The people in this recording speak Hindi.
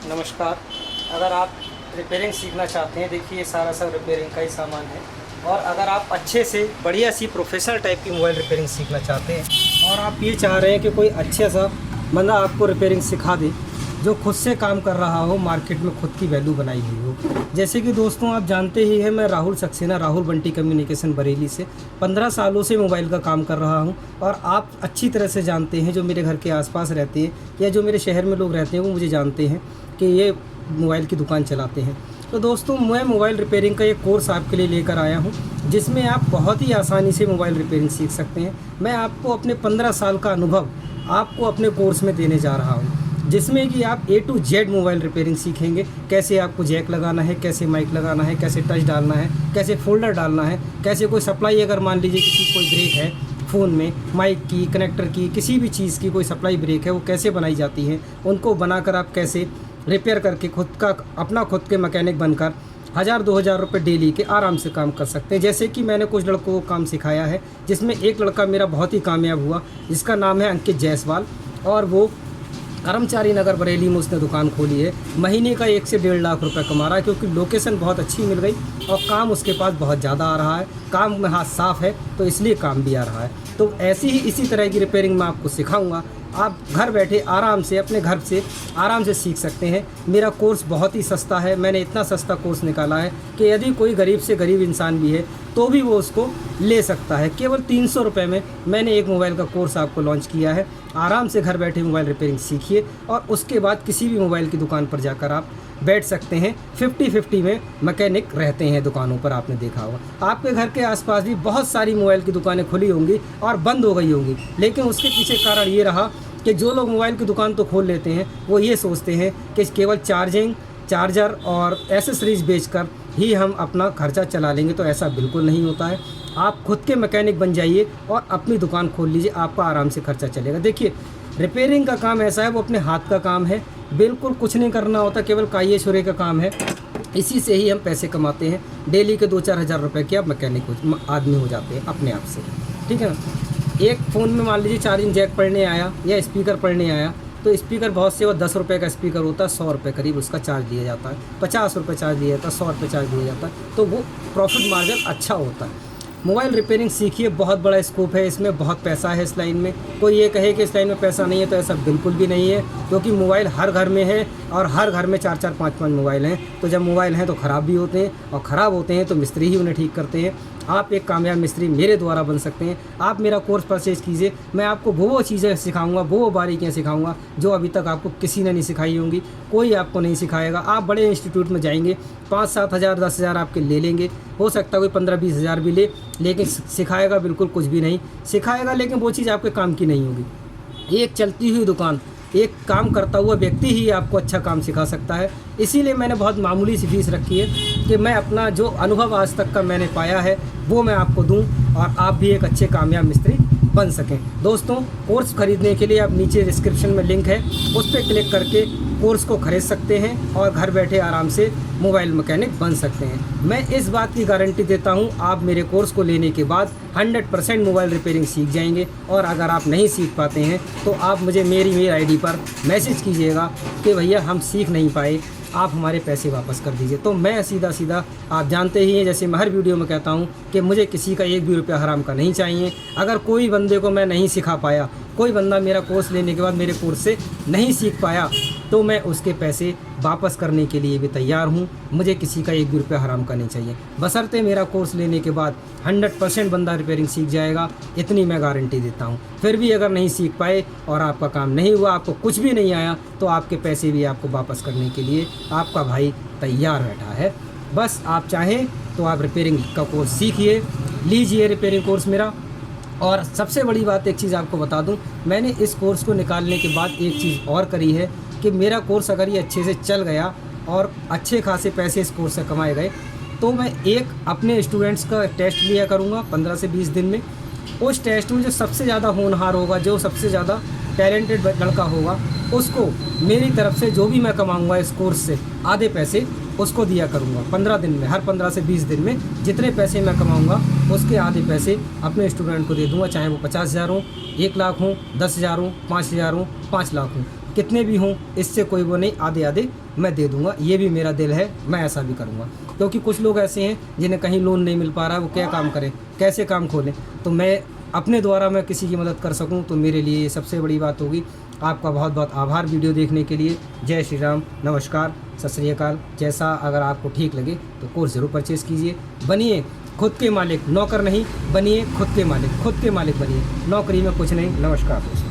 नमस्कार। अगर आप रिपेयरिंग सीखना चाहते हैं, देखिए ये सारा सब रिपेयरिंग का ही सामान है। और अगर आप अच्छे से बढ़िया सी प्रोफेशनल टाइप की मोबाइल रिपेयरिंग सीखना चाहते हैं और आप ये चाह रहे हैं कि कोई अच्छा सा बंदा आपको रिपेयरिंग सिखा दे जो खुद से काम कर रहा हो, मार्केट में खुद की वैल्यू बनाई हुई हो। जैसे कि दोस्तों आप जानते ही हैं, मैं राहुल सक्सेना, राहुल बंटी कम्युनिकेशन बरेली से 15 सालों से मोबाइल का काम कर रहा हूं। और आप अच्छी तरह से जानते हैं, जो मेरे घर के आसपास रहते हैं या जो मेरे शहर में लोग रहते हैं वो मुझे जानते हैं कि ये मोबाइल की दुकान चलाते हैं। तो दोस्तों मैं मोबाइल रिपेयरिंग का एक कोर्स आपके लिए लेकर आया हूं, जिसमें आप बहुत ही आसानी से मोबाइल रिपेयरिंग सीख सकते हैं। मैं आपको अपने 15 साल का अनुभव आपको अपने कोर्स में देने जा रहा हूं, जिसमें कि आप A to Z mobile repairing सीखेंगे। कैसे आपको जैक लगाना है, कैसे माइक लगाना है, कैसे टच डालना है, कैसे फोल्डर डालना है, कैसे कोई सप्लाई, अगर मान लीजिए किसी कोई ब्रेक है फ़ोन में, माइक की, कनेक्टर की, किसी भी चीज़ की कोई सप्लाई ब्रेक है, वो कैसे बनाई जाती है, उनको बनाकर आप कैसे रिपेयर करके खुद के मैकेनिक बनकर 1000-2000 रुपये डेली के आराम से काम कर सकते हैं। जैसे कि मैंने कुछ लड़कों को काम सिखाया है, जिसमें एक लड़का मेरा बहुत ही कामयाब हुआ, जिसका नाम है अंकित जायसवाल, और वो कर्मचारी नगर बरेली में उसने दुकान खोली है। महीने का 1 से 1.5 लाख रुपए कमा रहा है, क्योंकि लोकेशन बहुत अच्छी मिल गई और काम उसके पास बहुत ज़्यादा आ रहा है। काम में हाथ साफ़ है तो इसलिए काम भी आ रहा है। तो ऐसी ही इसी तरह की रिपेयरिंग मैं आपको सिखाऊंगा। आप घर बैठे आराम से अपने घर से आराम से सीख सकते हैं। मेरा कोर्स बहुत ही सस्ता है। मैंने इतना सस्ता कोर्स निकाला है कि यदि कोई गरीब से गरीब इंसान भी है तो भी वो उसको ले सकता है। केवल 300 रुपये में मैंने एक मोबाइल का कोर्स आपको लॉन्च किया है। आराम से घर बैठे मोबाइल रिपेयरिंग सीखिए और उसके बाद किसी भी मोबाइल की दुकान पर जाकर आप बैठ सकते हैं। 50-50 में मैकेनिक रहते हैं दुकानों पर, आपने देखा होगा। आपके घर के आसपास भी बहुत सारी मोबाइल की दुकानें खुली होंगी और बंद हो गई होंगी, लेकिन उसके पीछे कारण ये रहा कि जो लोग मोबाइल की दुकान तो खोल लेते हैं, वो ये सोचते हैं कि केवल चार्जर और एसेसरीज बेचकर ही हम अपना खर्चा चला लेंगे। तो ऐसा बिल्कुल नहीं होता है। आप खुद के मैकेनिक बन जाइए और अपनी दुकान खोल लीजिए, आपका आराम से खर्चा चलेगा। देखिए रिपेयरिंग का काम ऐसा है, वो अपने हाथ का काम है, बिल्कुल कुछ नहीं करना होता, केवल काइये छुरे का काम है। इसी से ही हम पैसे कमाते हैं। डेली के 2-4 हज़ार रुपये के आप मैकेनिक आदमी हो जाते हैं अपने आप से, ठीक है ना। एक फ़ोन में मान लीजिए चार्जिंग जैक पढ़ने आया या स्पीकर पढ़ने आया, तो स्पीकर बहुत से वो 10 रुपये का स्पीकर होता है, 100 रुपये करीब उसका चार्ज लिया जाता है, 50 रुपये चार्ज लिया जाता है, 100 रुपये चार्ज लिया जाता है। तो वो प्रॉफिट मार्जिन अच्छा होता है। मोबाइल रिपेयरिंग सीखिए, बहुत बड़ा स्कोप है इसमें, बहुत पैसा है इस लाइन में। कोई ये कहे कि इस लाइन में पैसा नहीं है तो ऐसा बिल्कुल भी नहीं है, क्योंकि मोबाइल हर घर में है और हर घर में 4-4, 5-5 मोबाइल हैं। तो जब मोबाइल हैं तो ख़राब भी होते हैं, और ख़राब होते हैं तो मिस्त्री ही उन्हें ठीक करते हैं। आप एक कामयाब मिस्त्री मेरे द्वारा बन सकते हैं। आप मेरा कोर्स परचेज़ कीजिए। मैं आपको वो चीज़ें सिखाऊंगा, वो बारीकियाँ सिखाऊंगा जो अभी तक आपको किसी ने नहीं सिखाई होंगी, कोई आपको नहीं सिखाएगा। आप बड़े इंस्टीट्यूट में जाएंगे, 5-7 हज़ार 10 हज़ार आपके ले लेंगे, हो सकता है कोई 15-20 हज़ार भी ले, लेकिन सिखाएगा बिल्कुल कुछ भी नहीं सिखाएगा, लेकिन वो चीज़ आपके काम की नहीं होगी। एक चलती हुई दुकान, एक काम करता हुआ व्यक्ति ही आपको अच्छा काम सिखा सकता है। इसीलिए मैंने बहुत मामूली सी फीस रखी है कि मैं अपना जो अनुभव आज तक का मैंने पाया है वो मैं आपको दूं और आप भी एक अच्छे कामयाब मिस्त्री बन सकें। दोस्तों कोर्स खरीदने के लिए आप नीचे डिस्क्रिप्शन में लिंक है, उस पर क्लिक करके कोर्स को खरीद सकते हैं और घर बैठे आराम से मोबाइल मैकेनिक बन सकते हैं। मैं इस बात की गारंटी देता हूं, आप मेरे कोर्स को लेने के बाद 100% मोबाइल रिपेयरिंग सीख जाएंगे। और अगर आप नहीं सीख पाते हैं तो आप मुझे मेरी मेल आईडी पर मैसेज कीजिएगा कि भैया हम सीख नहीं पाए, आप हमारे पैसे वापस कर दीजिए। तो मैं सीधा आप जानते ही हैं, जैसे मैं हर वीडियो में कहता हूं कि मुझे किसी का 1 भी रुपया हराम का नहीं चाहिए। अगर कोई बंदे को मैं नहीं सिखा पाया, कोई बंदा मेरा कोर्स लेने के बाद मेरे कोर्स से नहीं सीख पाया, तो मैं उसके पैसे वापस करने के लिए भी तैयार हूं। मुझे किसी का 1 भी रुपया हराम का नहीं चाहिए, बशर्ते मेरा कोर्स लेने के बाद 100% बंदा रिपेयरिंग सीख जाएगा, इतनी मैं गारंटी देता हूं। फिर भी अगर नहीं सीख पाए और आपका काम नहीं हुआ, आपको कुछ भी नहीं आया, तो आपके पैसे भी आपको वापस करने के लिए आपका भाई तैयार बैठा है। बस आप चाहें तो आप रिपेयरिंग का कोर्स सीखिए, लीजिए रिपेयरिंग कोर्स मेरा। और सबसे बड़ी बात एक चीज़ आपको बता दूं, मैंने इस कोर्स को निकालने के बाद एक चीज़ और करी है कि मेरा कोर्स अगर ये अच्छे से चल गया और अच्छे खासे पैसे इस कोर्स से कमाए गए, तो मैं एक अपने स्टूडेंट्स का टेस्ट लिया करूँगा 15 से 20 दिन में। उस टेस्ट में जो सबसे ज़्यादा होनहार होगा, जो सबसे ज़्यादा टैलेंटेड लड़का होगा, उसको मेरी तरफ से जो भी मैं कमाऊँगा इस कोर्स से आधे पैसे उसको दिया करूँगा 15 दिन में। हर 15 से 20 दिन में जितने पैसे मैं कमाऊँगा उसके आधे पैसे अपने स्टूडेंट को दे दूँगा, चाहे वो 50 हज़ार हो, 1 लाख हो, 10 हज़ार हो, 5 हज़ार हो, 5 लाख हो। कितने भी हों इससे कोई वो नहीं, आधे आधे मैं दे दूंगा, ये भी मेरा दिल है, मैं ऐसा भी करूंगा। क्योंकि कुछ लोग ऐसे हैं जिन्हें कहीं लोन नहीं मिल पा रहा है, वो क्या काम करें, कैसे काम खोलें। तो मैं अपने द्वारा मैं किसी की मदद कर सकूं तो मेरे लिए ये सबसे बड़ी बात होगी। आपका बहुत बहुत आभार वीडियो देखने के लिए। जय श्री राम, नमस्कार, सत श्री अकाल। जैसा अगर आपको ठीक लगे तो कोर्स ज़रूर परचेज़ कीजिए। बनिए खुद के मालिक, नौकर नहीं, बनिए खुद के मालिक, खुद के मालिक बनिए, नौकरी में कुछ नहीं। नमस्कार दोस्तों।